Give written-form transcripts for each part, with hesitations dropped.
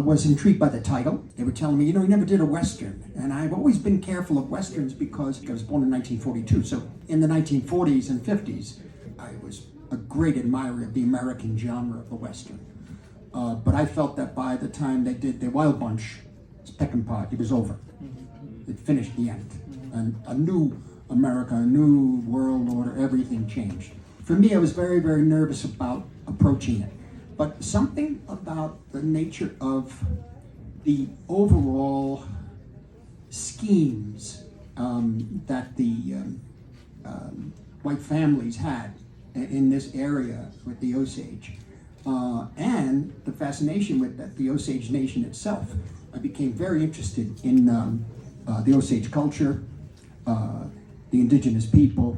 was intrigued by the title. They were telling me, you never did a Western. And I've always been careful of Westerns because I was born in 1942. So in the 1940s and 50s, I was a great admirer of the American genre of the Western. But I felt that by the time they did the Wild Bunch, Peckinpah, it was over. It finished the end. And a new America, a new world order, everything changed. For me, I was very, very nervous about approaching it. But something about the nature of the overall schemes that the white families had in this area with the Osage, and the fascination with the Osage Nation itself, I became very interested in the Osage culture, the indigenous people,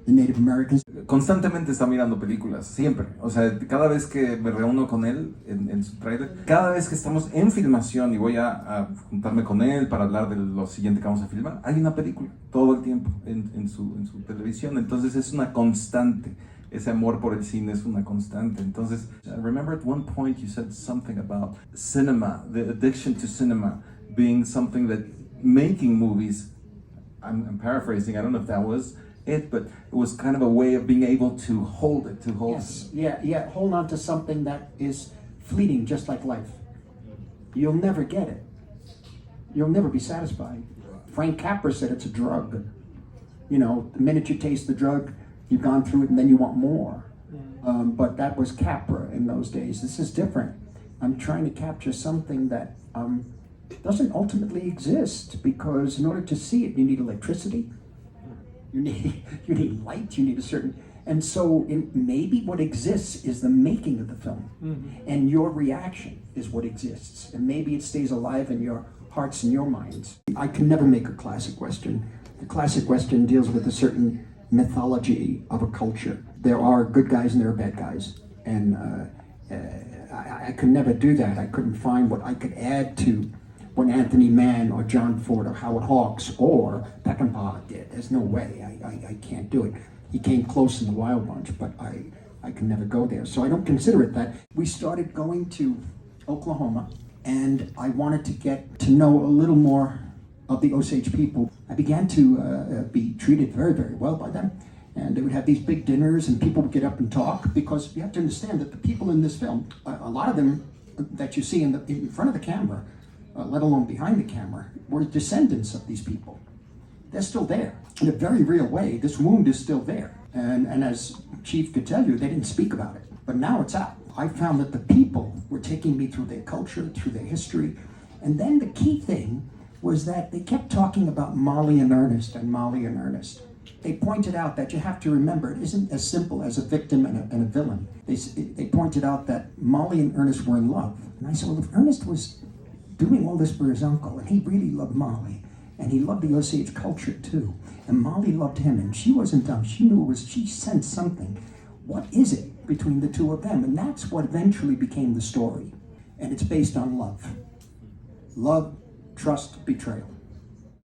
the Native Americans. Constantemente está mirando películas, siempre. O sea, cada vez que me reúno con él en su trailer, cada vez que estamos en filmación y voy a juntarme con él para hablar de lo siguiente que vamos a filmar, hay una película todo el tiempo en su televisión. Entonces es una constante. Ese amor por el cine es una constante. Entonces, I remember at one point you said something about cinema, the addiction to cinema being something that making movies, I'm paraphrasing, I don't know if that was it, but it was kind of a way of being able to hold it, Yes, yeah, hold on to something that is fleeting, just like life. You'll never get it. You'll never be satisfied. Frank Capra said it's a drug. The minute you taste the drug, you've gone through it and then you want more. But that was Capra in those days. This is different. I'm trying to capture something that doesn't ultimately exist, because in order to see it, you need electricity. You need light, you need a certain, and so maybe what exists is the making of the film, and your reaction is what exists, and maybe it stays alive in your hearts and your minds. I can never make a classic Western. The classic Western deals with a certain mythology of a culture. There are good guys and there are bad guys, and I could never do that. I couldn't find what I could add to what Anthony Mann or John Ford or Howard Hawks or Peckinpah did. There's no way. I can't do it. He came close in the Wild Bunch, but I can never go there. So I don't consider it that. We started going to Oklahoma, and I wanted to get to know a little more of the Osage people. I began to be treated very, very well by them. And they would have these big dinners, and people would get up and talk, because you have to understand that the people in this film, a lot of them that you see in front of the camera, let alone behind the camera, were descendants of these people. They're still there. In a very real way, this wound is still there. And as Chief could tell you, they didn't speak about it. But now it's out. I found that the people were taking me through their culture, through their history. And then the key thing was that they kept talking about Molly and Ernest and Molly and Ernest. They pointed out that you have to remember it isn't as simple as a victim and a villain. They pointed out that Molly and Ernest were in love. And I said, well, if Ernest was doing all this for his uncle, and he really loved Molly, and he loved the Osage culture too, and Molly loved him, and she wasn't dumb, she knew she sensed something. What is it between the two of them? And that's what eventually became the story. And it's based on love. Love, trust, betrayal.